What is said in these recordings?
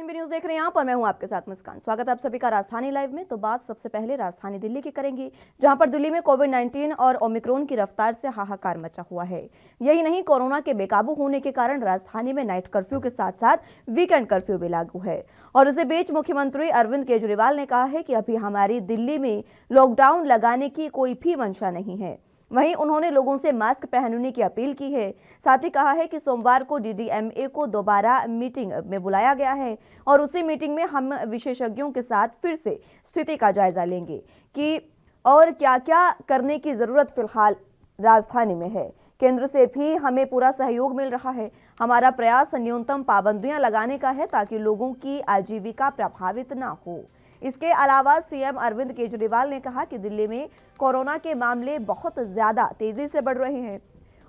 NB news देख रहे हैं आप और मैं हूं आपके साथ मुस्कान। स्वागत है आप सभी का राजधानी लाइव में। तो बात सबसे पहले राजधानी दिल्ली की करेंगे, जहां पर दिल्ली में कोविड-19 और ओमिक्रॉन की रफ्तार से हाहाकार मचा हुआ है। यही नहीं, कोरोना के बेकाबू होने के कारण राजधानी में नाइट कर्फ्यू के साथ साथ वीकेंड कर्फ्यू भी लागू है। और इसी बीच मुख्यमंत्री अरविंद केजरीवाल ने कहा है कि अभी हमारी दिल्ली में लॉकडाउन लगाने की कोई भी मंशा नहीं है। वहीं उन्होंने लोगों से मास्क पहनने की अपील की है। साथ ही कहा है कि सोमवार को डीडीएमए को दोबारा मीटिंग में बुलाया गया है और उसी मीटिंग में हम विशेषज्ञों के साथ फिर से स्थिति का जायजा लेंगे कि और क्या क्या करने की जरूरत फिलहाल राजधानी में है। केंद्र से भी हमें पूरा सहयोग मिल रहा है। हमारा प्रयास न्यूनतम पाबंदियां लगाने का है ताकि लोगों की आजीविका प्रभावित ना हो। इसके अलावा सीएम अरविंद केजरीवाल ने कहा कि दिल्ली में कोरोना के मामले बहुत ज्यादा तेजी से बढ़ रहे हैं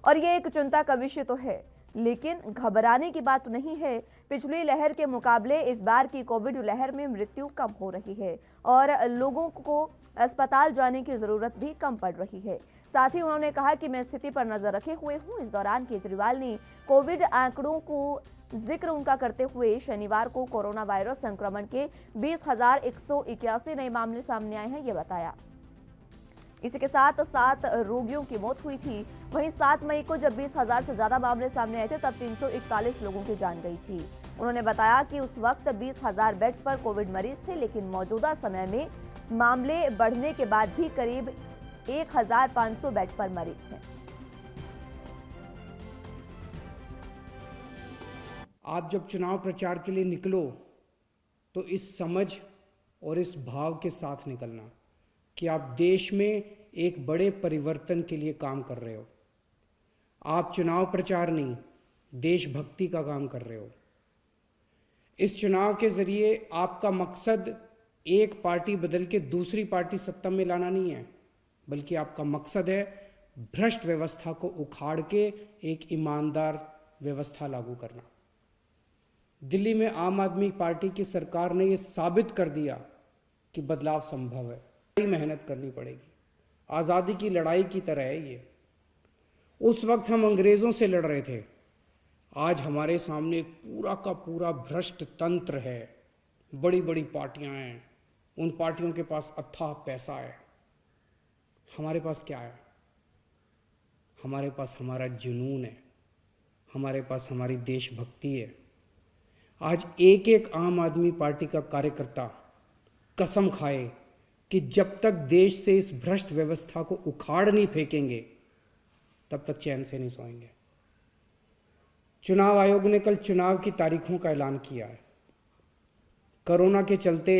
और ये एक चिंता का विषय तो है, लेकिन घबराने की बात नहीं है। पिछली लहर के मुकाबले इस बार की कोविड लहर में मृत्यु कम हो रही है और लोगों को अस्पताल जाने की जरूरत भी कम पड़ रही है। साथ ही उन्होंने कहा कि मैं स्थिति पर नजर रखे हुए हूं। इस दौरान केजरीवाल ने कोविड आंकड़ों को जिक्र उनका करते हुए शनिवार को कोरोना वायरस संक्रमण के 20,181 नए मामले सामने आए हैं, ये बताया। इसी के साथ 7 रोगियों की मौत हुई थी। वहीं 7 मई को जब 20,000 से ज्यादा मामले सामने आए थे तब 341 लोगों की जान गई थी। उन्होंने बताया कि उस वक्त 20,000 बेड्स पर कोविड मरीज थे, लेकिन मौजूदा समय में मामले बढ़ने के बाद भी करीब 1,500 बेड पर मरीज हैं। आप जब चुनाव प्रचार के लिए निकलो तो इस समझ और इस भाव के साथ निकलना कि आप देश में एक बड़े परिवर्तन के लिए काम कर रहे हो। आप चुनाव प्रचार नहीं, देशभक्ति का काम कर रहे हो। इस चुनाव के जरिए आपका मकसद एक पार्टी बदल के दूसरी पार्टी सत्ता में लाना नहीं है, बल्कि आपका मकसद है भ्रष्ट व्यवस्था को उखाड़ के एक ईमानदार व्यवस्था लागू करना। दिल्ली में आम आदमी पार्टी की सरकार ने यह साबित कर दिया कि बदलाव संभव है। बड़ी मेहनत करनी पड़ेगी। आज़ादी की लड़ाई की तरह है ये। उस वक्त हम अंग्रेज़ों से लड़ रहे थे, आज हमारे सामने पूरा का पूरा भ्रष्ट तंत्र है। बड़ी बड़ी पार्टियां हैं, उन पार्टियों के पास अथाह पैसा है। हमारे पास क्या है? हमारे पास हमारा जुनून है, हमारे पास हमारी देशभक्ति है। आज एक एक आम आदमी पार्टी का कार्यकर्ता कसम खाए कि जब तक देश से इस भ्रष्ट व्यवस्था को उखाड़ नहीं फेंकेंगे तब तक चैन से नहीं सोएंगे। चुनाव आयोग ने कल चुनाव की तारीखों का ऐलान किया है। कोरोना के चलते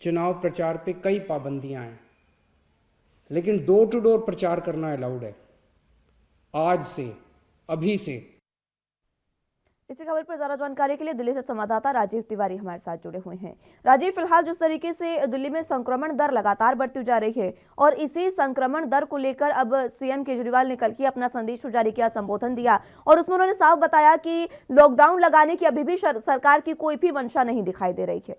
चुनाव प्रचार पे कई पाबंदियां हैं, लेकिन डोर टू डोर प्रचार करना अलाउड है आज से, अभी से। इसी खबर पर ज्यादा जानकारी के लिए दिल्ली से संवाददाता राजीव तिवारी हमारे साथ जुड़े हुए हैं। राजीव, फिलहाल जिस तरीके से दिल्ली में संक्रमण दर लगातार बढ़ती जा रही है और इसी संक्रमण दर को लेकर अब सीएम केजरीवाल ने कल की अपना संदेश जारी किया, संबोधन दिया और उसमें उन्होंने साफ बताया कि लॉकडाउन लगाने की अभी भी सरकार की कोई भी मंशा नहीं दिखाई दे रही है।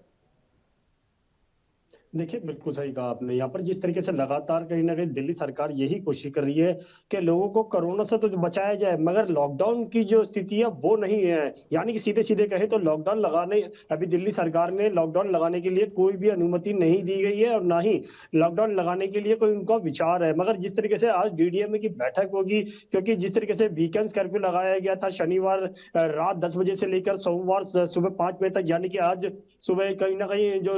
देखिए, बिल्कुल सही कहा आपने। यहाँ पर जिस तरीके से लगातार कहीं न कहीं दिल्ली सरकार यही कोशिश कर रही है कि लोगों को कोरोना से तो बचाया जाए, मगर लॉकडाउन की जो स्थिति है वो नहीं है। यानी कि सीधे-सीधे कहें तो लॉकडाउन लगाने अभी दिल्ली सरकार ने लॉकडाउन लगाने के लिए कोई भी अनुमति नहीं दी गई है और ना ही लॉकडाउन लगाने के लिए कोई उनका विचार है। मगर जिस तरीके से आज डीडीएमए की बैठक होगी, क्योंकि जिस तरीके से वीकेंड्स कर्फ्यू लगाया गया था शनिवार रात 10 बजे से लेकर सोमवार सुबह 5 बजे तक, यानी कि आज सुबह कहीं न कहीं जो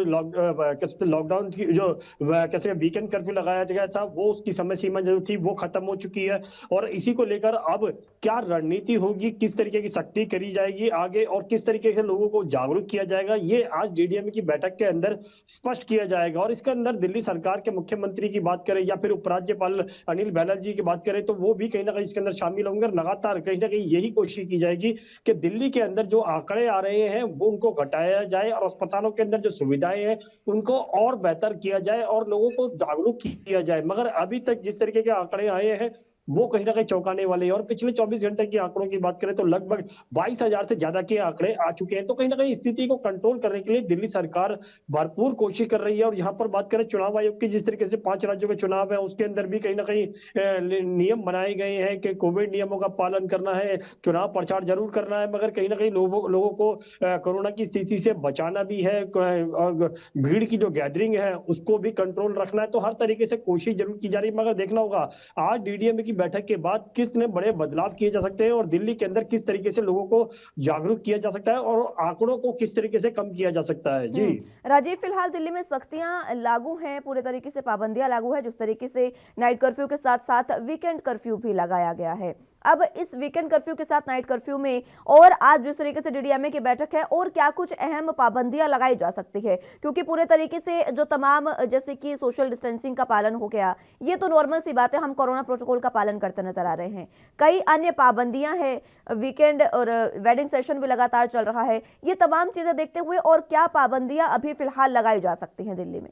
लॉकडाउन की जो कैसे वीकेंड कर्फ्यू लगाया गया था वो उसकी समय सीमा जो थी वो खत्म हो चुकी है। और इसी को लेकर अब क्या रणनीति होगी, किस तरीके की सख्ती करी जाएगी आगे और किस तरीके से लोगों को जागरूक किया जाएगा, ये आज डीडीएमए की बैठक के अंदर स्पष्ट किया जाएगा। और इसके अंदर दिल्ली सरकार के मुख्यमंत्री की बात करें या फिर उपराज्यपाल अनिल बैनर्जी की बात करें तो वो भी कहीं ना कहीं इसके अंदर शामिल होंगे। लगातार कहीं ना कहीं यही कोशिश की जाएगी कि दिल्ली के अंदर जो आंकड़े आ रहे हैं वो उनको घटाया जाए और अस्पतालों के अंदर जो सुविधाएं हैं उनको और बेहतर किया जाए और लोगों को जागरूक किया जाए। मगर अभी तक जिस तरीके के आंकड़े आए हैं वो कहीं ना कहीं चौंकाने वाले हैं। और पिछले 24 घंटे के आंकड़ों की बात करें तो लगभग 22,000 से ज्यादा के आंकड़े आ चुके हैं। तो कहीं ना कहीं स्थिति को कंट्रोल करने के लिए दिल्ली सरकार भरपूर कोशिश कर रही है। और यहाँ पर बात करें चुनाव आयोग की, जिस तरीके से 5 राज्यों में चुनाव है, उसके अंदर भी कहीं ना कहीं नियम बनाए गए हैं कि कोविड नियमों का पालन करना है, चुनाव प्रचार जरूर करना है, मगर कहीं ना कहीं लोगों को कोरोना की स्थिति से बचाना भी है, और भीड़ की जो गैदरिंग है उसको भी कंट्रोल रखना है। तो हर तरीके से कोशिश जरूर की जा रही है, मगर देखना होगा आज डीडीएमए की बैठक के बाद कितने बड़े बदलाव किए जा सकते हैं और दिल्ली के अंदर किस तरीके से लोगों को जागरूक किया जा सकता है और आंकड़ों को किस तरीके से कम किया जा सकता है। जी राजीव, फिलहाल दिल्ली में सख्तियां लागू हैं, पूरे तरीके से पाबंदियां लागू है, जिस तरीके से नाइट कर्फ्यू के साथ साथ वीकेंड कर्फ्यू भी लगाया गया है। अब इस वीकेंड कर्फ्यू के साथ नाइट कर्फ्यू में और आज जिस तरीके से डीडीएमए की बैठक है, और क्या कुछ अहम पाबंदियां लगाई जा सकती है? क्योंकि पूरे तरीके से जो तमाम, जैसे कि सोशल डिस्टेंसिंग का पालन हो गया, ये तो नॉर्मल सी बात है, हम कोरोना प्रोटोकॉल का पालन करते नजर आ रहे हैं। कई अन्य पाबंदियां हैं, वीकेंड और वेडिंग सेशन भी लगातार चल रहा है। ये तमाम चीजें देखते हुए और क्या पाबंदियां अभी फिलहाल लगाई जा सकती हैं दिल्ली में?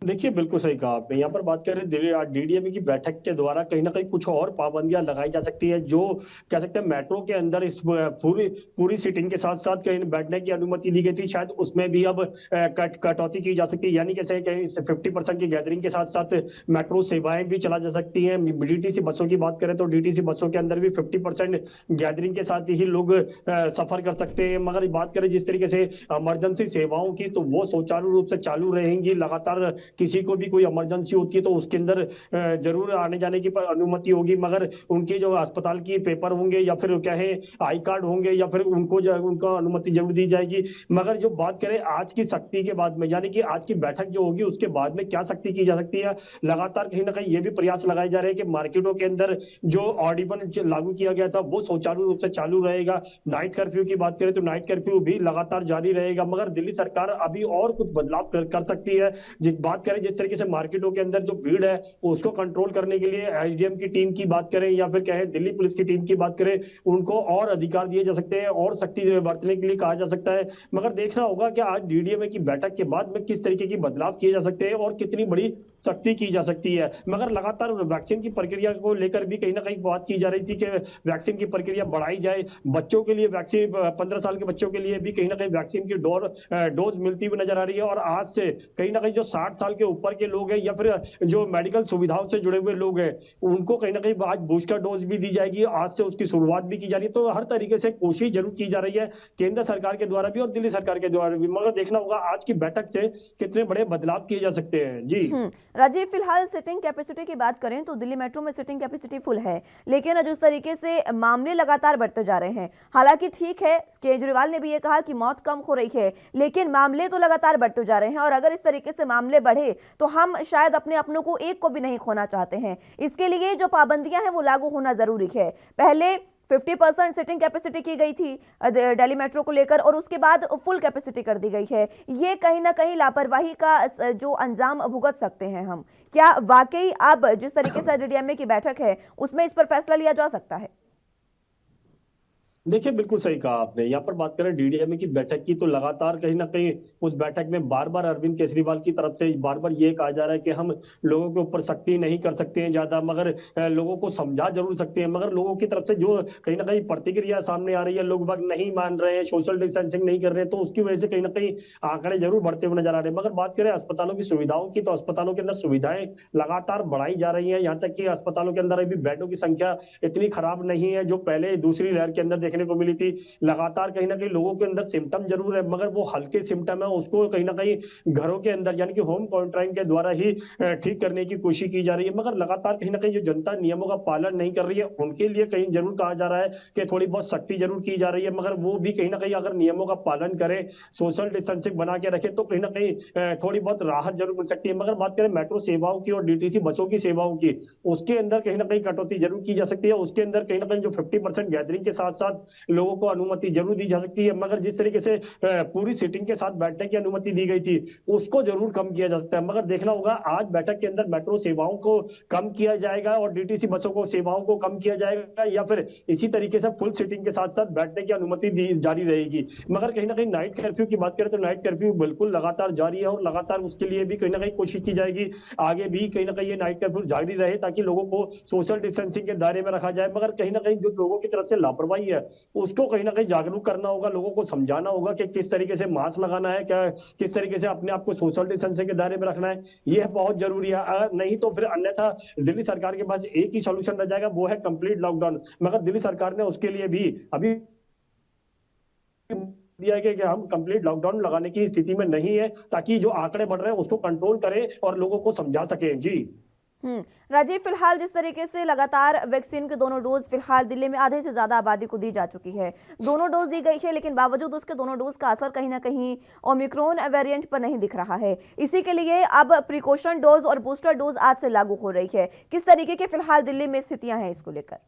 देखिए, बिल्कुल सही कहा आपने। यहाँ पर बात करें दिल्ली डीडीएमए की बैठक के द्वारा कहीं न कहीं कुछ और पाबंदियाँ लगाई जा सकती है, जो कह सकते हैं मेट्रो के अंदर इस पूरी पूरी सीटिंग के साथ-साथ कहीं बैठने की अनुमति दी गई थी, शायद उसमें भी अब कटौती की जा सकती है। यानी कैसे कहीं 50% की गैदरिंग के साथ-साथ मेट्रो सेवाएँ भी चला जा सकती हैं। डीटीसी बसों की बात करें तो डीटीसी बसों के अंदर भी 50% गैदरिंग के साथ ही लोग सफ़र कर सकते हैं। मगर बात करें जिस तरीके से इमरजेंसी सेवाओं की, तो वो सुचारू रूप से चालू रहेंगी। लगातार किसी को भी कोई इमरजेंसी होती है तो उसके अंदर जरूर आने जाने की अनुमति होगी, मगर उनके जो अस्पताल की पेपर होंगे या फिर क्या है आई कार्ड होंगे या फिर उनको अनुमति जरूर दी जाएगी। मगर जो बात करें आज की सख्ती के बाद में, यानी कि आज की बैठक जो होगी उसके बाद में क्या सख्ती की जा सकती है, लगातार कहीं ना कहीं ये भी प्रयास लगाए जा रहे हैं कि मार्केटों के अंदर जो ऑड इवन लागू किया गया था वो सुचारू रूप से चालू रहेगा। नाइट कर्फ्यू की बात करें तो नाइट कर्फ्यू भी लगातार जारी रहेगा, मगर दिल्ली सरकार अभी और कुछ बदलाव कर सकती है। जिस तरीके से मार्केटों के अंदर जो भीड़ है उसको कंट्रोल करने के लिए एसडीएम की टीम की बात करें या फिर कहें दिल्ली पुलिस की टीम की बात करें, उनको और अधिकार दिए जा सकते हैं और सख्ती बरतने के लिए कहा जा सकता है। मगर देखना होगा कि आज डीडीएमए की बैठक के बाद में किस तरीके की बदलाव किए जा सकते हैं और कितनी बड़ी सख्ती की जा सकती है। मगर लगातार वैक्सीन की प्रक्रिया को लेकर भी कहीं ना कहीं बात की जा रही थी कि वैक्सीन की प्रक्रिया बढ़ाई जाए। बच्चों के लिए वैक्सीन, 15 साल के बच्चों के लिए भी कहीं ना कहीं वैक्सीन की डोज मिलती हुई नजर आ रही है। और आज से कहीं ना कहीं जो 60 साल के ऊपर के लोग हैं या फिर जो मेडिकल सुविधाओं से जुड़े हुए लोग हैं, उनको कहीं ना कहीं आज बूस्टर डोज भी दी जाएगी। आज से उसकी शुरुआत भी की जा रही है। तो हर तरीके से कोशिश जरूर की जा रही है केंद्र सरकार के द्वारा भी और दिल्ली सरकार के द्वारा भी। मगर देखना होगा आज की बैठक से कितने बड़े बदलाव किए जा सकते हैं। जी राजीव, फिलहाल सिटिंग कैपेसिटी की बात करें तो दिल्ली मेट्रो में सिटिंग कैपेसिटी फुल है, लेकिन जिस तरीके से मामले लगातार बढ़ते जा रहे हैं, हालांकि ठीक है, केजरीवाल ने भी ये कहा कि मौत कम हो रही है, लेकिन मामले तो लगातार बढ़ते जा रहे हैं और अगर इस तरीके से मामले बढ़े तो हम शायद अपने अपनों को एक को भी नहीं खोना चाहते हैं। इसके लिए जो पाबंदियां हैं वो लागू होना जरूरी है। पहले 50% सिटिंग कैपेसिटी की गई थी दिल्ली मेट्रो को लेकर और उसके बाद फुल कैपेसिटी कर दी गई है। ये कहीं ना कहीं लापरवाही का जो अंजाम भुगत सकते हैं हम। क्या वाकई अब जिस तरीके से डीडीएमए की बैठक है उसमें इस पर फैसला लिया जा सकता है? देखिए, बिल्कुल सही कहा आपने। यहाँ पर बात करें डीडीएमए की बैठक की, तो लगातार कहीं न कहीं उस बैठक में बार-बार अरविंद केजरीवाल की तरफ से बार-बार ये कहा जा रहा है कि हम लोगों के ऊपर सख्ती नहीं कर सकते हैं ज़्यादा, मगर लोगों को समझा ज़रूर सकते हैं। मगर लोगों की तरफ से जो कहीं न कहीं प्रतिक्रिया सामने आ रही है, लोग बाग नहीं मान रहे हैं, सोशल डिस्टेंसिंग नहीं कर रहे हैं, तो उसकी वजह से कहीं न कहीं आंकड़े ज़रूर बढ़ते हुए नज़र आ रहे हैं। मगर बात करें अस्पतालों की सुविधाओं की, तो अस्पतालों के अंदर सुविधाएँ लगातार बढ़ाई जा रही हैं। यहाँ तक कि अस्पतालों के अंदर अभी बेडों की संख्या इतनी खराब नहीं है, जो पहले दूसरी लहर के अंदर देखने को मिली थी। लगातार कहीं ना कहीं लोगों के अंदर सिम्टम जरूर है, मगर वो हल्के सिम्टम है, उसको कहीं ना कहीं घरों के अंदर यानी कि होम क्वारंटाइन के द्वारा ही ठीक करने की कोशिश की जा रही है। मगर लगातार कहीं ना कहीं जो जनता नियमों का पालन नहीं कर रही है, उनके लिए कहीं जरूर कहा जा रहा है कि थोड़ी बहुत सख्ती जरूर की जा रही है, मगर वो भी कहीं ना कहीं अगर नियमों का पालन करें, सोशल डिस्टेंसिंग बना के रखें, तो कहीं ना कहीं थोड़ी बहुत राहत जरूर मिल सकती है। मगर बात करें मेट्रो सेवाओं की और डीटीसी बसों की सेवाओं की, उसके अंदर कहीं ना कहीं कटौती जरूर की जा सकती है। उसके अंदर कहीं ना कहीं जो 50% गैदरिंग के साथ साथ बाद लोगों को अनुमति जरूर दी जा सकती है, मगर जिस तरीके से पूरी सीटिंग के साथ बैठने की अनुमति दी गई थी उसको जरूर कम किया जा सकता है। मगर देखना होगा आज बैठक के अंदर मेट्रो सेवाओं को कम किया जाएगा और डीटीसी बसों को सेवाओं को कम किया जाएगा, या फिर इसी तरीके से फुल सीटिंग के साथ साथ बैठने की अनुमति दी जारी रहेगी। मगर कहीं ना कहीं नाइट कर्फ्यू की बात करें तो नाइट कर्फ्यू बिल्कुल लगातार जारी है और लगातार उसके लिए भी कहीं ना कहीं कोशिश की जाएगी आगे भी कहीं ना कहीं ये नाइट कर्फ्यू जारी रहे ताकि लोगों को सोशल डिस्टेंसिंग के दायरे में रखा जाए। मगर कहीं ना कहीं जो लोगों की तरफ से लापरवाही है उसको कहीं ना कहीं जागरूक करना होगा, लोगों को समझाना होगा कि किस तरीके से मास्क लगाना है, क्या किस तरीके से अपने आप को सोशल डिस्टेंसिंग के दायरे में रखना है, यह बहुत जरूरी है। अगर नहीं तो फिर अन्यथा दिल्ली सरकार के पास एक ही सॉल्यूशन रह जाएगा, वो है कंप्लीट लॉकडाउन। मगर दिल्ली सरकार ने उसके लिए भी अभी दिया है कि हम कंप्लीट लॉकडाउन लगाने की स्थिति में नहीं है ताकि जो आंकड़े बढ़ रहे हैं उसको कंट्रोल करें और लोगों को समझा सकें। जी राजीव, फिलहाल जिस तरीके से लगातार वैक्सीन के दोनों डोज फिलहाल दिल्ली में आधे से ज्यादा आबादी को दी जा चुकी है, दोनों डोज दी गई है, लेकिन बावजूद उसके दोनों डोज का असर कहीं ना कहीं ओमिक्रॉन वेरिएंट पर नहीं दिख रहा है। इसी के लिए अब प्रिकॉशन डोज और बूस्टर डोज आज से लागू हो रही है। किस तरीके के फिलहाल दिल्ली में स्थितियां हैं इसको लेकर?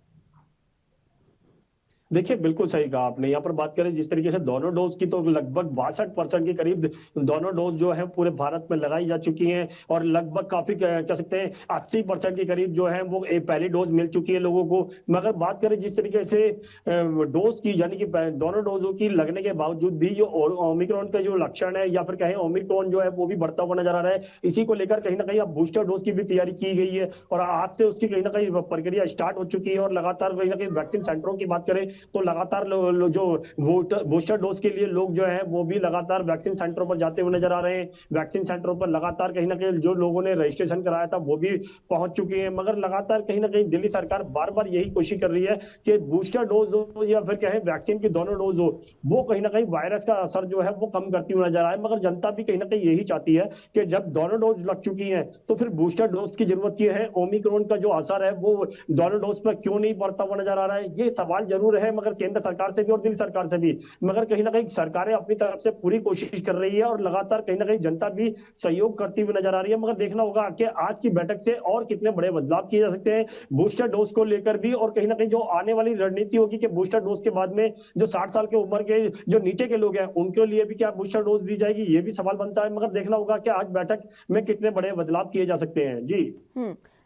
देखिए बिल्कुल सही कहा आपने। यहाँ पर बात करें जिस तरीके से दोनों डोज की तो लगभग 62% के करीब दोनों डोज जो है पूरे भारत में लगाई जा चुकी हैं और लगभग काफी कह सकते हैं 80% के करीब जो है वो पहली डोज मिल चुकी है लोगों को। मगर बात करें जिस तरीके से डोज की यानी कि दोनों डोजों की लगने के बावजूद भी जो ओमिक्रॉन के जो लक्षण है या फिर कहें ओमिक्रॉन जो है वो भी बढ़ता हुआ नजर आ रहा है। इसी को लेकर कहीं ना कहीं अब बूस्टर डोज की भी तैयारी की गई है और आज से उसकी कहीं ना कहीं प्रक्रिया स्टार्ट हो चुकी है और लगातार कहीं ना कहीं वैक्सीन सेंटरों की बात करें तो लगातार जो बूस्टर डोज के लिए लोग जो है वो भी लगातार वैक्सीन सेंटरों पर जाते हुए नजर आ रहे हैं। वैक्सीन सेंटरों पर लगातार कहीं ना कहीं जो लोगों ने रजिस्ट्रेशन कराया था वो भी पहुंच चुके हैं। मगर लगातार कहीं ना कहीं दिल्ली सरकार बार बार यही कोशिश कर रही है कि बूस्टर डोज हो या फिर कहें वैक्सीन की दोनों डोज हो वो कहीं ना कहीं वायरस का असर जो है वो कम करती हुई नजर आए। मगर जनता भी कहीं ना कहीं यही चाहती है कि जब दोनों डोज लग चुकी है तो फिर बूस्टर डोज की जरूरत की है। ओमिक्रॉन का जो असर है वो दोनों डोज पर क्यों नहीं बढ़ता हुआ नजर आ रहा है, ये सवाल जरूर है मगर केंद्र सरकार से भी और दिल्ली सरकार से भी। मगर कहीं ना कहीं सरकारें अपनी तरफ से पूरी कोशिश कर रही है और लगातार कहीं ना कहीं जनता भी सहयोग करती हुई नजर आ रही है। मगर देखना होगा कि आज की बैठक से और कितने बड़े बदलाव किए जा सकते हैं बूस्टर डोज को लेकर भी और कहीं ना कहीं जो आने वाली रणनीति होगी कि बूस्टर डोज के बाद में जो 60 साल के उम्र के जो नीचे के लोग हैं उनके लिए भी क्या बूस्टर डोज दी जाएगी, ये भी सवाल बनता है। मगर देखना होगा कि आज बैठक में कितने बड़े बदलाव किए जा सकते हैं। जी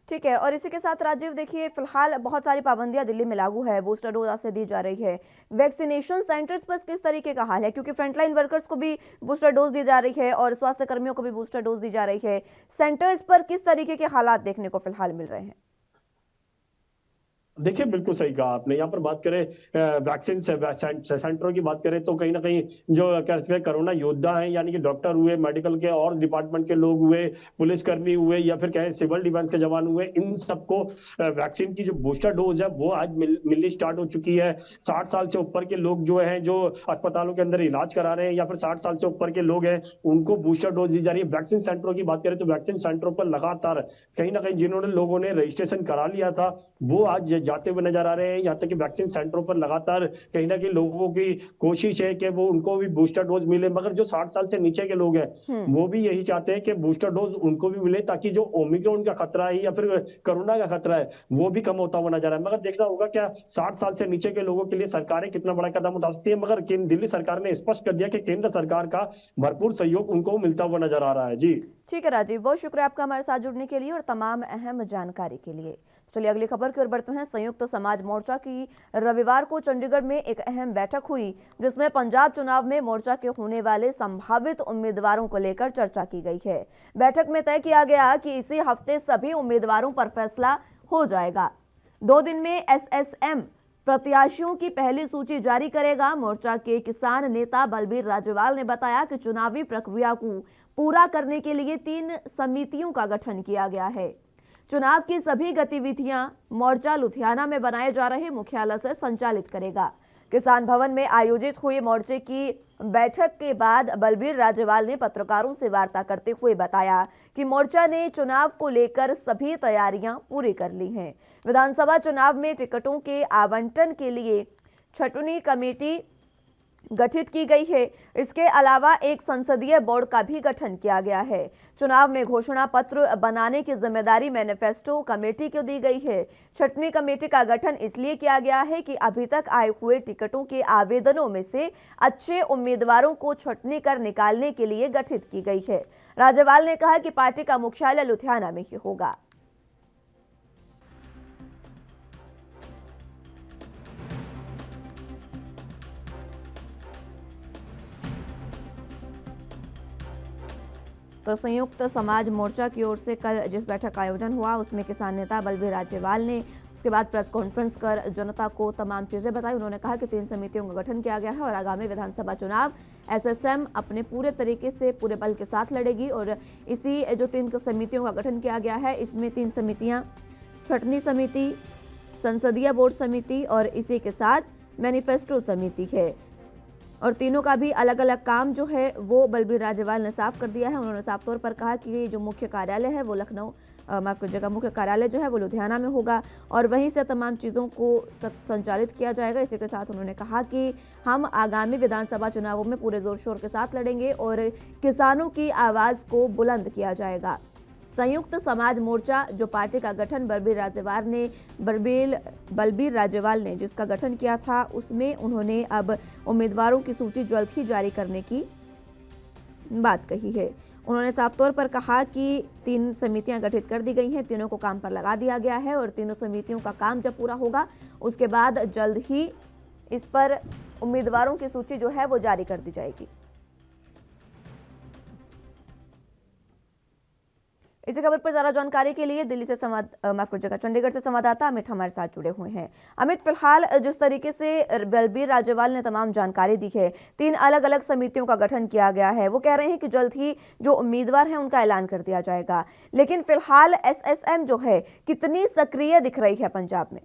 ठीक है। और इसी के साथ राजीव देखिए, फिलहाल बहुत सारी पाबंदियां दिल्ली में लागू है, बूस्टर डोज आज से दी जा रही है। वैक्सीनेशन सेंटर्स पर किस तरीके का हाल है, क्योंकि फ्रंटलाइन वर्कर्स को भी बूस्टर डोज दी जा रही है और स्वास्थ्य कर्मियों को भी बूस्टर डोज दी जा रही है। सेंटर्स पर किस तरीके के हालात देखने को फिलहाल मिल रहे हैं? देखिए बिल्कुल सही कहा आपने। यहाँ पर बात करें वैक्सीन सेंटरों की बात करें तो कहीं ना कहीं जो क्या कहते हैं कोरोना योद्धा हैं यानी कि डॉक्टर हुए, मेडिकल के और डिपार्टमेंट के लोग हुए, पुलिसकर्मी हुए या फिर कहें सिविल डिफेंस के जवान हुए, इन सबको वैक्सीन की जो बूस्टर डोज है वो आज मिलनी स्टार्ट हो चुकी है। 60 साल से ऊपर के लोग जो है जो अस्पतालों के अंदर इलाज करा रहे हैं या फिर 60 साल से ऊपर के लोग हैं उनको बूस्टर डोज दी जा रही है। वैक्सीन सेंटरों की बात करें तो वैक्सीन सेंटरों पर लगातार कहीं ना कहीं जिन्होंने लोगों ने रजिस्ट्रेशन करा लिया था वो आज जाते हुए नजर आ रहे हैं। यहाँ तक कि वैक्सीन सेंटरों पर लगातार कहीं ना कहीं लोगों की कोशिश है कि वो उनको भी बूस्टर डोज मिले। मगर जो 60 साल से नीचे के लोग हैं वो भी यही चाहते हैं कि बूस्टर डोज उनको भी मिले ताकि जो ओमिक्रॉन का खतरा है या फिर कोरोना का खतरा है वो भी कम होता हुआ नजर आए। मगर देखना होगा क्या 60 साल से नीचे के लोगों के लिए सरकारें कितना बड़ा कदम उठा सकती है। मगर दिल्ली सरकार ने स्पष्ट कर दिया कि केंद्र सरकार का भरपूर सहयोग उनको मिलता हुआ नजर आ रहा है। जी ठीक है राजीव, बहुत शुक्रिया आपका हमारे साथ जुड़ने के लिए और तमाम अहम जानकारी के लिए। चलिए अगली खबर की ओर बढ़ते हैं। संयुक्त समाज मोर्चा की रविवार को चंडीगढ़ में एक अहम बैठक हुई जिसमें पंजाब चुनाव में मोर्चा के होने वाले संभावित उम्मीदवारों को लेकर चर्चा की गई है। बैठक में तय किया गया कि इसी हफ्ते सभी उम्मीदवारों पर फैसला हो जाएगा। 2 दिन में एसएसएम प्रत्याशियों की पहली सूची जारी करेगा। मोर्चा के किसान नेता बलबीर राजेवाल ने बताया कि चुनावी प्रक्रिया को पूरा करने के लिए 3 समितियों का गठन किया गया है। चुनाव की सभी गतिविधियां मोर्चा लुधियाना में बनाए जा रहे मुख्यालय से संचालित करेगा। किसान भवन में आयोजित हुई मोर्चे की बैठक के बाद बलबीर राजेवाल ने पत्रकारों से वार्ता करते हुए बताया कि मोर्चा ने चुनाव को लेकर सभी तैयारियां पूरी कर ली हैं। विधानसभा चुनाव में टिकटों के आवंटन के लिए छटनी कमेटी गठित की गई है। इसके अलावा एक संसदीय बोर्ड का भी गठन किया गया है। चुनाव में घोषणा पत्र बनाने की जिम्मेदारी मैनिफेस्टो कमेटी को दी गई है। छठवीं कमेटी का गठन इसलिए किया गया है कि अभी तक आए हुए टिकटों के आवेदनों में से अच्छे उम्मीदवारों को छंटनी कर निकालने के लिए गठित की गई है। राज्यपाल ने कहा कि पार्टी का मुख्यालय लुधियाना में ही होगा। तो संयुक्त समाज मोर्चा की ओर से कल जिस बैठक का आयोजन हुआ उसमें किसान नेता बलबीर राजेवाल ने उसके बाद प्रेस कॉन्फ्रेंस कर जनता को तमाम चीजें बताई। उन्होंने कहा कि 3 समितियों का गठन किया गया है और आगामी विधानसभा चुनाव एसएसएम अपने पूरे तरीके से पूरे बल के साथ लड़ेगी। और इसी जो 3 समितियों का गठन किया गया है इसमें 3 समितियां छटनी समिति, संसदीय बोर्ड समिति और इसी के साथ मैनिफेस्टो समिति है। और तीनों का भी अलग अलग काम जो है वो बलबीर राजेवाल ने साफ कर दिया है। उन्होंने साफ तौर पर कहा कि जो मुख्य कार्यालय है वो लखनऊ माफ कीजिएगा मुख्य कार्यालय जो है वो लुधियाना में होगा और वहीं से तमाम चीज़ों को संचालित किया जाएगा। इसी के साथ उन्होंने कहा कि हम आगामी विधानसभा चुनावों में पूरे जोर शोर के साथ लड़ेंगे और किसानों की आवाज़ को बुलंद किया जाएगा। संयुक्त समाज मोर्चा जो पार्टी का गठन बलबीर राजेवाल ने जिसका गठन किया था उसमें उन्होंने अब उम्मीदवारों की सूची जल्द ही जारी करने की बात कही है। उन्होंने साफ तौर पर कहा कि 3 समितियां गठित कर दी गई हैं, तीनों को काम पर लगा दिया गया है और तीनों समितियों का काम जब पूरा होगा उसके बाद जल्द ही इस पर उम्मीदवारों की सूची जो है वो जारी कर दी जाएगी। इसी खबर पर ज्यादा जानकारी के लिए दिल्ली से चंडीगढ़ से संवाददाता अमित हमारे साथ जुड़े हुए हैं। अमित, फिलहाल जिस तरीके से बलबीर राजेवाल ने तमाम जानकारी दी है, 3 अलग अलग समितियों का गठन किया गया है, वो कह रहे हैं कि जल्द ही जो उम्मीदवार हैं उनका ऐलान कर दिया जाएगा, लेकिन फिलहाल एसएसएम जो है कितनी सक्रिय दिख रही है पंजाब में?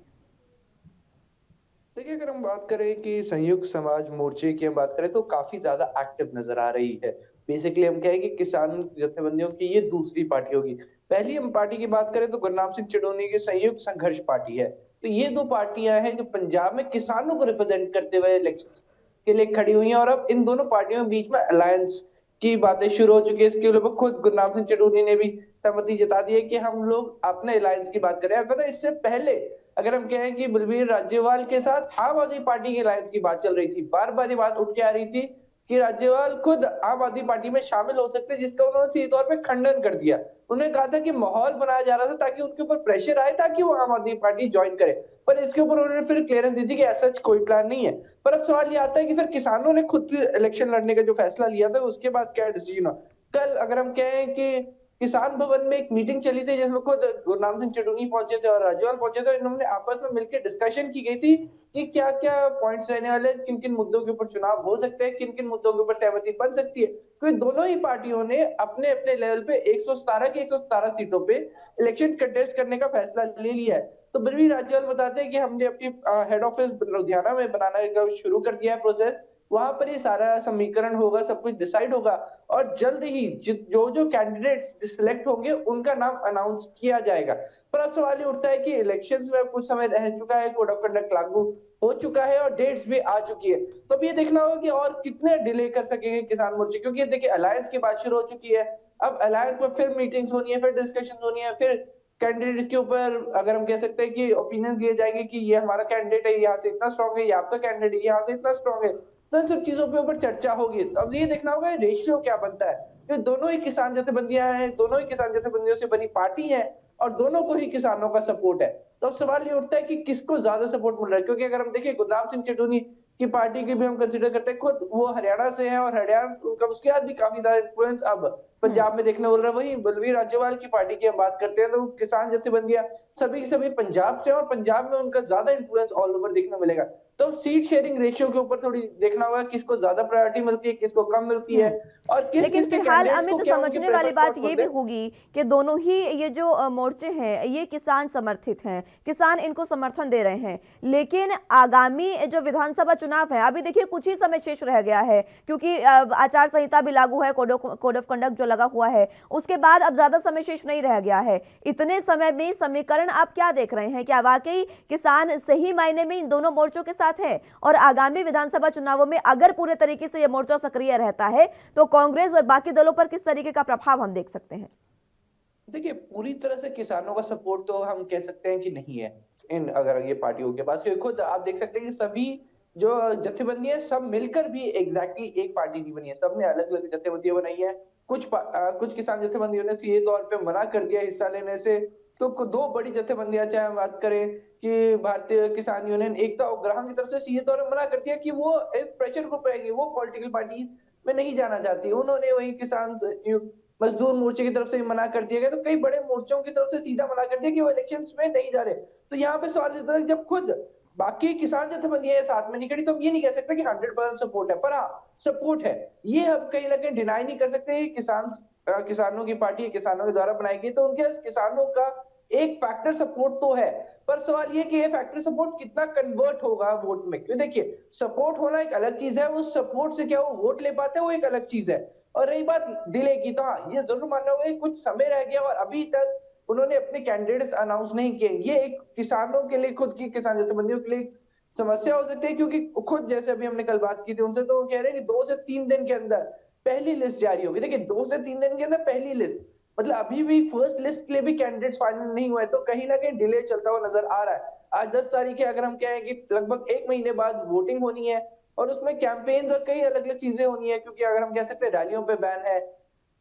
देखिए, अगर हम बात करें कि संयुक्त समाज मोर्चे की हम बात करें तो काफी ज्यादा एक्टिव नजर आ रही है। बेसिकली हम कहें कि किसान जत्थेबंदियों की ये दूसरी पार्टी होगी। पहली हम पार्टी की बात करें तो गुरनाम सिंह चिड़ोनी की संयुक्त संघर्ष पार्टी है। तो ये 2 पार्टियां हैं जो पंजाब में किसानों को रिप्रेजेंट करते हुए इलेक्शन के लिए खड़ी हुई हैं और अब इन दोनों पार्टियों के बीच में अलायंस की बातें शुरू हो चुकी है। इसके ऊपर खुद गुरनाम सिंह चिड़ोनी ने भी सहमति जता दी है कि हम लोग अपने अलायंस की बात करें। अब इससे पहले अगर हम कहें कि बलबीर राजेवाल के साथ आम आदमी पार्टी के अलायंस की बात चल रही थी, बार बार ये बात उठ के आ रही थी कि राजेवाल खुद आम आदमी पार्टी में शामिल हो सकते हैं, जिसका उन्होंने सीधे तौर पे खंडन कर दिया। उन्होंने कहा था कि माहौल बनाया जा रहा था ताकि उनके ऊपर प्रेशर आए ताकि वो आम आदमी पार्टी ज्वाइन करे, पर इसके ऊपर उन्होंने फिर क्लियरेंस दी थी कि ऐसा कोई प्लान नहीं है। पर अब सवाल ये आता है कि फिर किसानों ने खुद इलेक्शन लड़ने का जो फैसला लिया था उसके बाद क्या डिसीजन हुआ। कल अगर हम कहें कि किसान भवन में एक मीटिंग चली थी जिसमें खुद गुरनाम सिंह चिड़ोनी पहुंचे थे और राजेवाल पहुंचे थे। इन्होंने आपस में मिलकर डिस्कशन की गई थी कि क्या क्या पॉइंट्स रहने वाले, किन किन मुद्दों के ऊपर चुनाव हो सकते हैं, किन किन मुद्दों के ऊपर सहमति बन सकती है। क्योंकि दोनों ही पार्टियों ने अपने अपने लेवल पे 117 की 117 सीटों पे इलेक्शन कंटेस्ट करने का फैसला ले लिया है। तो बलबीर राजेवाल बताते हैं कि हमने अपनी हेड ऑफिस लुधियाना में बनाने का शुरू कर दिया है प्रोसेस, वहां पर ये सारा समीकरण होगा, सब कुछ डिसाइड होगा और जल्द ही जो जो कैंडिडेट्स सिलेक्ट होंगे उनका नाम अनाउंस किया जाएगा। पर अब सवाल ये उठता है कि इलेक्शंस में कुछ समय रह चुका है, कोड ऑफ कंडक्ट लागू हो चुका है और डेट्स भी आ चुकी है। तो अब ये देखना होगा कि और कितने डिले कर सकेंगे किसान मोर्चे, क्योंकि देखिए अलायंस की बात शुरू हो चुकी है। अब अलायंस में फिर मीटिंग्स होनी है, फिर डिस्कशन होनी है, फिर कैंडिडेट्स के ऊपर अगर हम कह सकते हैं कि ओपिनियन दिए जाएंगे कि ये हमारा कैंडिडेट है, यहाँ से इतना स्ट्रॉन्ग है, ये आपका कैंडिडेट है, यहाँ से इतना स्ट्रॉन्ग है। तो इन सब चीजों के ऊपर चर्चा होगी। तो अब ये देखना होगा रेशियो क्या बनता है, क्योंकि दोनों ही किसान जथेबंदियां हैं, दोनों ही किसान जथेबंदियों से बनी पार्टी है और दोनों को ही किसानों का सपोर्ट है। तो अब सवाल ये उठता है कि किसको ज्यादा सपोर्ट मिल रहा है, क्योंकि अगर हम देखें गुरनाम सिंह चिड़ोनी की पार्टी की भी हम कंसीडर करते हैं, खुद वो हरियाणा से है और हरियाणा उनका उसके बाद भी काफी ज्यादा इन्फ्लुएंस अब पंजाब में देखने मिल रहा है। वही बलबीर राजेवाल की पार्टी की हम बात करते हैं तो किसान जथेबंदियां सभी पंजाब से और पंजाब में उनका ज्यादा इन्फ्लुएंस ऑल ओवर देखने मिलेगा। तो सीट शेयरिंग रेशियो के ऊपर थोड़ी देखना होगा किसको ज्यादा प्रायोरिटी मिलती है, किसको कम मिलती है और किस लेकिन किस के फिलहाल कैंडिडेट्स को अमित क्या समझने उनकी वाली प्रेफर्ड बात स्पॉट ये मिलते भी हैं। होगी कि दोनों ही ये जो मोर्चे हैं ये किसान समर्थित हैं, किसान इनको समर्थन दे रहे हैं, लेकिन आगामी जो विधानसभा चुनाव है अभी देखिए कुछ ही समय शेष रह गया है, क्योंकि आचार संहिता भी लागू है, कोड ऑफ कंडक्ट जो लगा हुआ है उसके बाद अब ज्यादा समय शेष नहीं रह गया है। इतने समय में समीकरण आप क्या देख रहे हैं, क्या वाकई किसान सही मायने में इन दोनों मोर्चों के साथ साथ है और आगामी विधानसभा चुनावों में अगर पूरे तरीके से यह मोर्चा सक्रिय रहता है तो कांग्रेस और बाकी दलों पर किस तरीके का प्रभाव हम देख सकते हैं? देखिए, पूरी तरह से किसानों का सपोर्ट तो हम कह सकते हैं कि नहीं है इन अगर ये पार्टियों के पास, क्योंकि खुद आप देख सकते हैं कि सभी जो जत्थेबंदी है सब मिलकर भी एग्जैक्टली एक पार्टी नहीं बनी है, सबने अलग अलग जत्थेबंदियां बनाई है। कुछ किसान जत्थेबंदियों ने सीधे तौर पे मना कर दिया हिस्सा लेने से, तो दो बड़ी जत्थेबंदियां चाहे हम बात करें कि भारतीय किसान यूनियन एकता उपग्रह की तरफ से सीधे तौर पर मना कर दिया कि वो एक प्रेशर ग्रुप रहेगी, वो पॉलिटिकल पार्टी में नहीं जाना चाहती। उन्होंने वही किसान मजदूर मोर्चे की तरफ से मना कर दिया गया, तो कई बड़े मोर्चों की तरफ से सीधा मना कर दिया कि वो इलेक्शंस में नहीं जा रहे। तो यहाँ पे सवाल ये है, जब खुद बाकी किसान जत्थेबंदियां साथ में नहीं खड़ी तो हम ये नहीं कह सकते कि 100% सपोर्ट है, पर हाँ सपोर्ट है। ये अब कहीं ना कहीं डिनाई नहीं कर सकते। किसानों की पार्टी किसानों के द्वारा बनाई गई, तो उनके किसानों का एक फैक्टर सपोर्ट तो है, पर सवाल ये कि ये फैक्टर सपोर्ट कितना कन्वर्ट होगा वोट में। क्योंकि देखिए, सपोर्ट होना एक अलग चीज है, वो सपोर्ट से क्या वो वोट ले पाते हैं वो एक अलग चीज है। और रही बात डिले की, तो हाँ ये जरूर मानना होगा कि कुछ समय रह गया और अभी तक उन्होंने अपने कैंडिडेट्स अनाउंस नहीं किए। ये एक किसानों के लिए, खुद की किसान जत्थेबंदियों के लिए एक समस्या हो सकती है, क्योंकि खुद जैसे अभी हमने कल बात की थी उनसे, तो वो कह रहे हैं कि 2 से 3 दिन के अंदर पहली लिस्ट जारी होगी। देखिए 2 से 3 दिन के अंदर पहली लिस्ट, मतलब अभी भी फर्स्ट लिस्ट के लिए भी कैंडिडेट्स फाइनल नहीं हुए, तो कहीं ना कहीं डिले चलता हुआ नजर आ रहा है। आज 10 तारीख है, अगर हम कहें कि लगभग 1 महीने बाद वोटिंग होनी है और उसमें कैंपेन्स और कई अलग अलग चीजें होनी है, क्योंकि अगर हम कह सकते हैं रैलियों पे बैन है,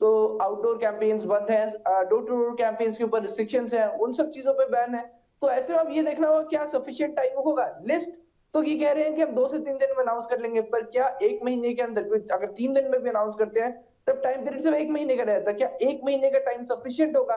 तो आउटडोर कैंपेन्स बंद है, डोर टू डोर कैंपेन्स के ऊपर रिस्ट्रिक्शंस हैं, उन सब चीजों पे बैन है। तो ऐसे में अब ये देखना होगा क्या सफिशिएंट टाइम होगा। लिस्ट तो ये कह रहे हैं कि हम 2 से 3 दिन में अनाउंस कर लेंगे, पर क्या 1 महीने के अंदर, अगर 3 दिन में भी अनाउंस करते हैं तब टाइम पीरियड सिर्फ 1 महीने का रहता है, क्या 1 महीने का टाइम सफिशिएंट होगा?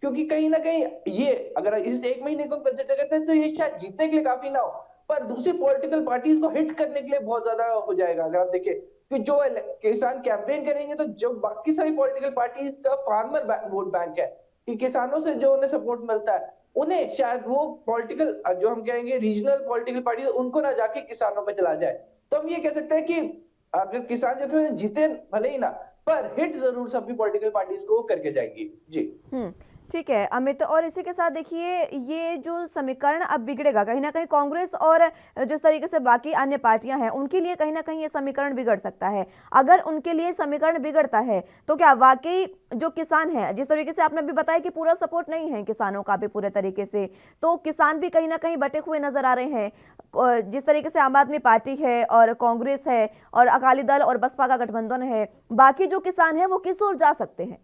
क्योंकि कहीं ना कहीं ये अगर इस 1 महीने को कंसिडर करते हैं तो ये शायद जीतने के लिए काफी ना हो, पर दूसरी पॉलिटिकल पार्टीज को हिट करने के लिए बहुत ज्यादा हो जाएगा। अगर आप देखें कि जो किसान कैंपेन करेंगे, तो जो बाकी सारी पॉलिटिकल पार्टीज का फार्मर वोट बैंक है कि किसानों से जो उन्हें सपोर्ट मिलता है, उन्हें शायद वो पॉलिटिकल जो हम कहेंगे रीजनल पॉलिटिकल पार्टी, उनको ना जाके किसानों पे चला जाए। तो हम ये कह सकते हैं कि अगर किसान जो जीते भले ही ना, पर हिट जरूर सभी पॉलिटिकल पार्टीज को करके जाएंगी। जी ठीक है अमित, और इसी के साथ देखिए ये जो समीकरण अब बिगड़ेगा कहीं ना कहीं कांग्रेस और जिस तरीके से बाकी अन्य पार्टियां हैं उनके लिए कहीं ना कहीं ये समीकरण बिगड़ सकता है। अगर उनके लिए समीकरण बिगड़ता है तो क्या वाकई जो किसान है, जिस तरीके से आपने भी बताया कि पूरा सपोर्ट नहीं है किसानों का भी पूरे तरीके से, तो किसान भी कहीं ना कहीं बटे हुए नजर आ रहे हैं। जिस तरीके से आम आदमी पार्टी है और कांग्रेस है और अकाली दल और बसपा का गठबंधन है, बाकी जो किसान है वो किस ओर जा सकते हैं?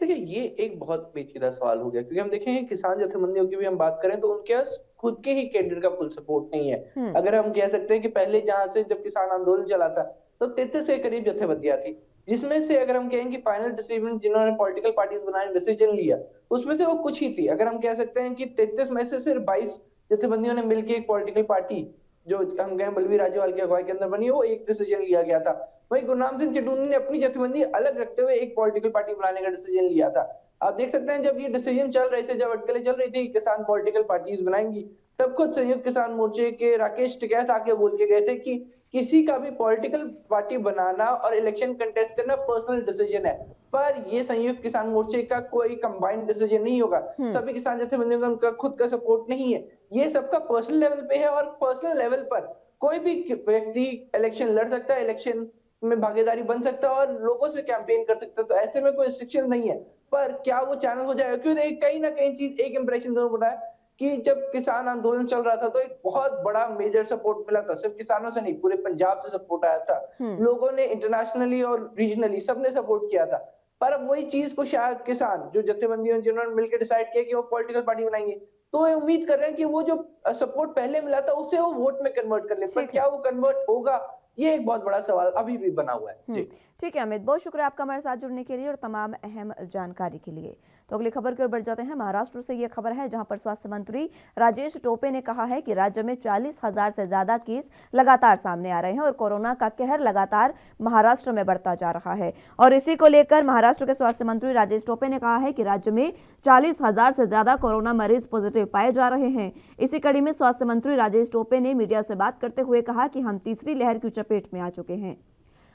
देखिए, ये एक बहुत पेचीदा सवाल हो गया, क्योंकि हम देखें किसान जत्थेबंदियों की भी हम बात करें तो उनके पास खुद के ही कैंडिडेट का फुल सपोर्ट नहीं है। अगर हम कह सकते हैं कि पहले जहां से जब किसान आंदोलन चला था तो 33 के करीब जत्थेबंदियां थी, जिसमें से अगर हम कहें कि फाइनल डिसीजन जिन्होंने पॉलिटिकल पार्टीज बनाने डिसीजन लिया उसमें से वो कुछ ही थी। अगर हम कह सकते हैं कि 33 में से सिर्फ 22 जत्थेबंदियों ने मिलकर एक पॉलिटिकल पार्टी जो हम कहें बलबीर राजेवाल की अगुवाई के अंदर बनी, वो एक डिसीजन लिया गया था। वहीं गुरनाम सिंह चड्ढूनी ने अपनी जत्थेबंदी अलग रखते हुए एक पॉलिटिकल पार्टी बनाने का डिसीजन लिया था। आप देख सकते हैं जब ये डिसीजन चल रहे थे, जब अटकलें चल रही थी किसान पॉलिटिकल पार्टीज बनाएंगी, तब खुद संयुक्त किसान मोर्चे के राकेश टिकैत आके बोल के गए थे कि किसी का भी पॉलिटिकल पार्टी बनाना और इलेक्शन कंटेस्ट करना पर्सनल डिसीजन है, पर ये संयुक्त किसान मोर्चे का कोई कंबाइंड डिसीजन नहीं होगा। सभी किसान जत्थेबंदियों का उनका खुद का सपोर्ट नहीं है, ये सबका पर्सनल लेवल पे है, और पर्सनल लेवल पर कोई भी व्यक्ति इलेक्शन लड़ सकता है, इलेक्शन में भागीदारी बन सकता है और लोगों से कैंपेन कर सकता है। तो ऐसे में कोई रिस्ट्रिक्शन नहीं है, पर क्या वो चैनल हो जाएगा? क्योंकि कहीं ना कहीं चीज एक इंप्रेशन जरूर बना है कि जब किसान आंदोलन चल रहा था तो एक बहुत बड़ा मेजर सपोर्ट मिला था, सिर्फ किसानों से नहीं पूरे पंजाब से सपोर्ट आया था, लोगों ने इंटरनेशनली और रीजनली सबने सपोर्ट किया था। पर अब वही चीज को शायद किसान जो जत्थेबंदियों जिन्होंने मिलकर डिसाइड किया कि वो पॉलिटिकल पार्टी बनाएंगे, तो ये उम्मीद कर रहे हैं कि वो जो सपोर्ट पहले मिला था उसे वो वोट में कन्वर्ट कर ले, पर क्या वो कन्वर्ट होगा, ये एक बहुत बड़ा सवाल अभी भी बना हुआ है। जी ठीक है अमित, बहुत शुक्रिया आपका हमारे साथ जुड़ने के लिए और तमाम अहम जानकारी के लिए। तो अगली खबर की ओर बढ़ जाते हैं। महाराष्ट्र से ये खबर है जहां पर स्वास्थ्य मंत्री राजेश टोपे ने कहा है कि राज्य में 40,000 से ज्यादा केस लगातार सामने आ रहे हैं और कोरोना का कहर लगातार महाराष्ट्र में बढ़ता जा रहा है। और इसी को लेकर महाराष्ट्र के स्वास्थ्य मंत्री राजेश टोपे ने कहा है कि राज्य में 40,000 से ज्यादा कोरोना मरीज पॉजिटिव पाए जा रहे हैं। इसी कड़ी में स्वास्थ्य मंत्री राजेश टोपे ने मीडिया से बात करते हुए कहा कि हम तीसरी लहर की चपेट में आ चुके हैं,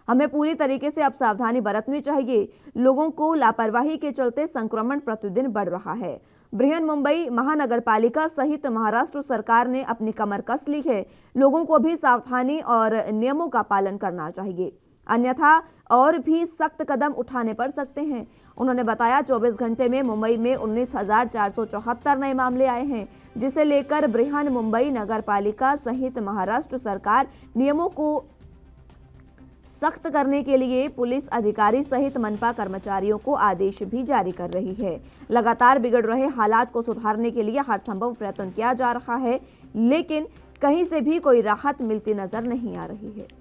हमें पूरी तरीके से अब सावधानी बरतनी चाहिए। लोगों को लापरवाही के चलते संक्रमण प्रतिदिन बढ़ रहा है। बृहन मुंबई महानगर पालिका सहित महाराष्ट्र सरकार ने अपनी कमर कस ली है। लोगों को भी सावधानी और नियमों का पालन करना चाहिए, अन्यथा और भी सख्त कदम उठाने पड़ सकते हैं। उन्होंने बताया 24 घंटे में मुंबई में 19,474 नए मामले आए हैं, जिसे लेकर बृहन मुंबई नगर पालिका सहित महाराष्ट्र सरकार नियमों को सख्त करने के लिए पुलिस अधिकारी सहित मनपा कर्मचारियों को आदेश भी जारी कर रही है। लगातार बिगड़ रहे हालात को सुधारने के लिए हर संभव प्रयत्न किया जा रहा है, लेकिन कहीं से भी कोई राहत मिलती नजर नहीं आ रही है।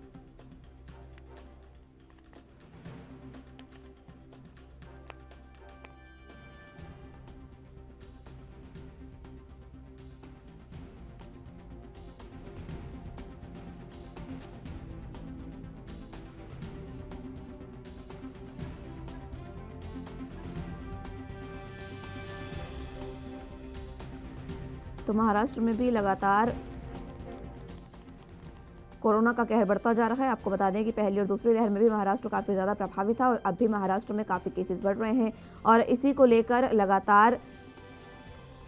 तो महाराष्ट्र में भी लगातार कोरोना का कहर बढ़ता जा रहा है। आपको बता दें कि पहली और दूसरी लहर में भी महाराष्ट्र काफ़ी ज़्यादा प्रभावित था और अब भी महाराष्ट्र में काफ़ी केसेस बढ़ रहे हैं और इसी को लेकर लगातार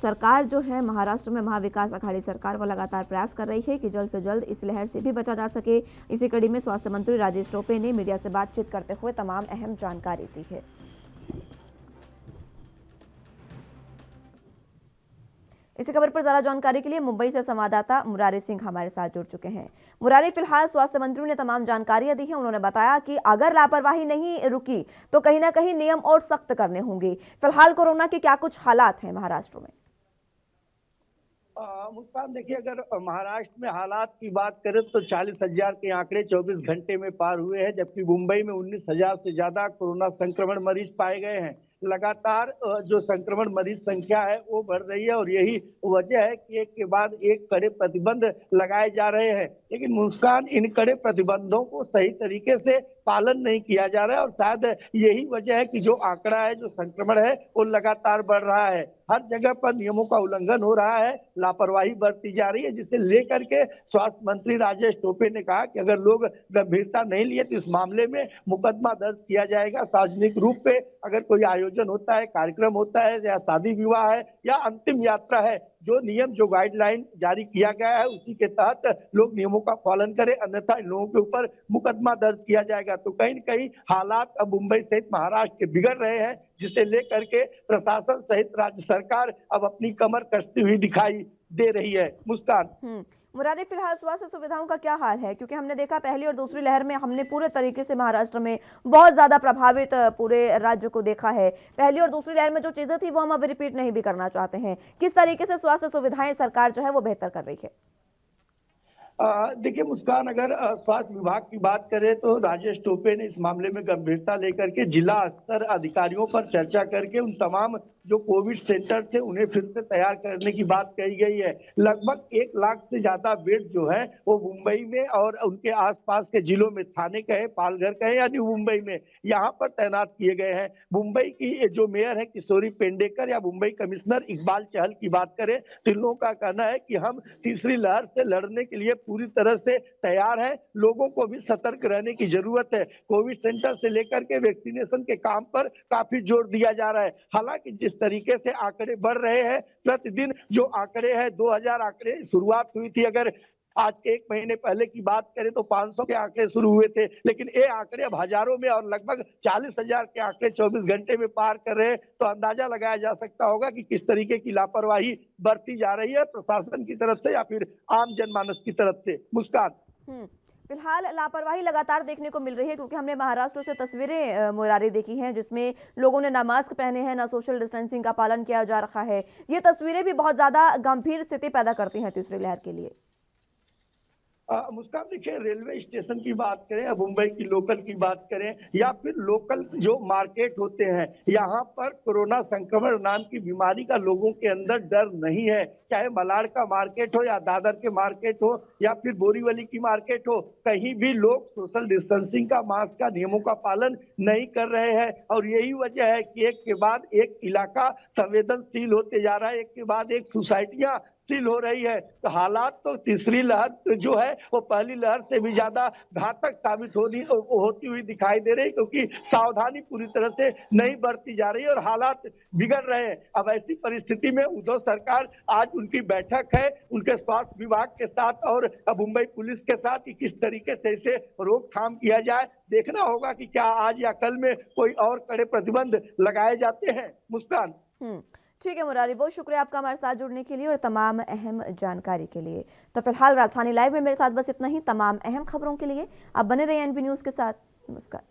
सरकार जो है महाराष्ट्र में महाविकास अघाड़ी सरकार वो लगातार प्रयास कर रही है कि जल्द से जल्द इस लहर से भी बचा जा सके। इसी कड़ी में स्वास्थ्य मंत्री राजेश टोपे ने मीडिया से बातचीत करते हुए तमाम अहम जानकारी दी है। इसी खबर पर ज्यादा जानकारी के लिए मुंबई से संवाददाता मुरारी सिंह हमारे साथ जुड़ चुके हैं। मुरारी, फिलहाल स्वास्थ्य मंत्री ने तमाम जानकारियां दी हैं। उन्होंने बताया कि अगर लापरवाही नहीं रुकी तो कहीं ना कहीं नियम और सख्त करने होंगे। फिलहाल कोरोना के क्या कुछ हालात हैं महाराष्ट्र में? मुस्कान, देखिए, अगर महाराष्ट्र में हालात की बात करें तो 40,000 के आंकड़े 24 घंटे में पार हुए हैं, जबकि मुंबई में 19,000 से ज्यादा कोरोना संक्रमण मरीज पाए गए हैं। लगातार जो संक्रमण मरीज संख्या है वो बढ़ रही है और यही वजह है कि एक के बाद एक कड़े प्रतिबंध लगाए जा रहे हैं। लेकिन मुस्कान, इन कड़े प्रतिबंधों को सही तरीके से पालन नहीं किया जा रहा है और शायद यही वजह है कि जो आंकड़ा है, जो संक्रमण है, वो लगातार बढ़ रहा है। हर जगह पर नियमों का उल्लंघन हो रहा है, लापरवाही बरती जा रही है, जिसे लेकर के स्वास्थ्य मंत्री राजेश टोपे ने कहा कि अगर लोग गंभीरता नहीं लिए तो इस मामले में मुकदमा दर्ज किया जाएगा। सार्वजनिक रूप पे अगर कोई आयोजन होता है, कार्यक्रम होता है या शादी विवाह है या अंतिम यात्रा है, जो नियम, जो गाइडलाइन जारी किया गया है उसी के तहत लोग नियमों का पालन करें, अन्यथा इन लोगों के ऊपर मुकदमा दर्ज किया जाएगा। तो कहीं न कहीं हालात अब मुंबई सहित महाराष्ट्र के बिगड़ रहे हैं, जिसे लेकर के प्रशासन सहित राज्य सरकार अब अपनी कमर कसती हुई दिखाई दे रही है। मुस्कान। मुरारी, फिलहाल स्वास्थ्य सुविधाओं का क्या हाल है? क्योंकि हमने देखा पहली और दूसरी लहर में हमने पूरे तरीके से महाराष्ट्र में बहुत ज्यादा प्रभावित पूरे राज्य को देखा है। पहली और दूसरी लहर में जो चीजें थी वो हम अब रिपीट नहीं भी करना चाहते हैं। किस तरीके से स्वास्थ्य सुविधाएं सरकार जो है वो बेहतर कर रही है? देखिए मुस्कान, अगर स्वास्थ्य विभाग की बात करें तो राजेश टोपे ने इस मामले में गंभीरता लेकर के जिला स्तर अधिकारियों पर चर्चा करके उन तमाम जो कोविड सेंटर थे उन्हें फिर से तैयार करने की बात कही गई है। लगभग 1 लाख से ज्यादा बेड जो है वो मुंबई में और उनके आसपास के जिलों में, थाने कहे, पालघर कहे या न्यू मुंबई में, यहाँ पर तैनात किए गए हैं। मुंबई की जो मेयर है किशोरी पेंडेकर या मुंबई कमिश्नर इकबाल चहल की बात करें तो इन लोगों का कहना है कि हम तीसरी लहर से लड़ने के लिए पूरी तरह से तैयार है। लोगों को भी सतर्क रहने की जरूरत है। कोविड सेंटर से लेकर के वैक्सीनेशन के काम पर काफी जोर दिया जा रहा है। हालांकि जिस तरीके से आंकड़े बढ़ रहे हैं, प्रतिदिन जो आंकड़े हैं 2000 आंकड़े शुरुआत हुई थी, अगर आज के 1 महीने पहले की बात करें तो 500 के आंकड़े शुरू हुए थे, लेकिन ये आंकड़े अब हजारों में और लगभग 40,000 के आंकड़े 24 घंटे में पार कर रहे हैं। तो अंदाजा लगाया जा सकता होगा कि किस तरीके की लापरवाही बरती जा रही है प्रशासन की तरफ से या फिर आम जनमानस की तरफ से। मुस्कान। फिलहाल लापरवाही लगातार देखने को मिल रही है, क्योंकि हमने महाराष्ट्र से तस्वीरें मुरारी देखी हैं जिसमें लोगों ने ना मास्क पहने हैं, ना सोशल डिस्टेंसिंग का पालन किया जा रहा है। ये तस्वीरें भी बहुत ज्यादा गंभीर स्थिति पैदा करती हैं तीसरी लहर के लिए। मुस्कान, देखिए, रेलवे स्टेशन की बात करें या मुंबई की लोकल की बात करें या फिर लोकल जो मार्केट होते हैं, यहाँ पर कोरोना संक्रमण नाम की बीमारी का लोगों के अंदर डर नहीं है। चाहे मलाड का मार्केट हो या दादर के मार्केट हो या फिर बोरीवली की मार्केट हो, कहीं भी लोग सोशल डिस्टेंसिंग का, मास्क का, नियमों का पालन नहीं कर रहे हैं। और यही वजह है कि एक के बाद एक इलाका संवेदनशील होते जा रहा है, एक के बाद एक सोसाइटियां गतिशील हो रही है, तो हालात तो तीसरी लहर जो है वो पहली लहर से भी ज्यादा घातक साबित होती हुई दिखाई दे रही, क्योंकि सावधानी पूरी तरह से नहीं बरती जा रही है और हालात बिगड़ रहे हैं। अब ऐसी परिस्थिति में उद्धव सरकार आज उनकी बैठक है उनके स्वास्थ्य विभाग के साथ और मुंबई पुलिस के साथ कि किस तरीके से इसे रोकथाम किया जाए। देखना होगा कि क्या आज या कल में कोई और कड़े प्रतिबंध लगाए जाते हैं। मुस्कान। ठीक है मुरारी, बहुत शुक्रिया आपका हमारे साथ जुड़ने के लिए और तमाम अहम जानकारी के लिए। तो फिलहाल राजधानी लाइव में मेरे साथ बस इतना ही। तमाम अहम खबरों के लिए आप बने रहिए एनबी न्यूज़ के साथ। नमस्कार।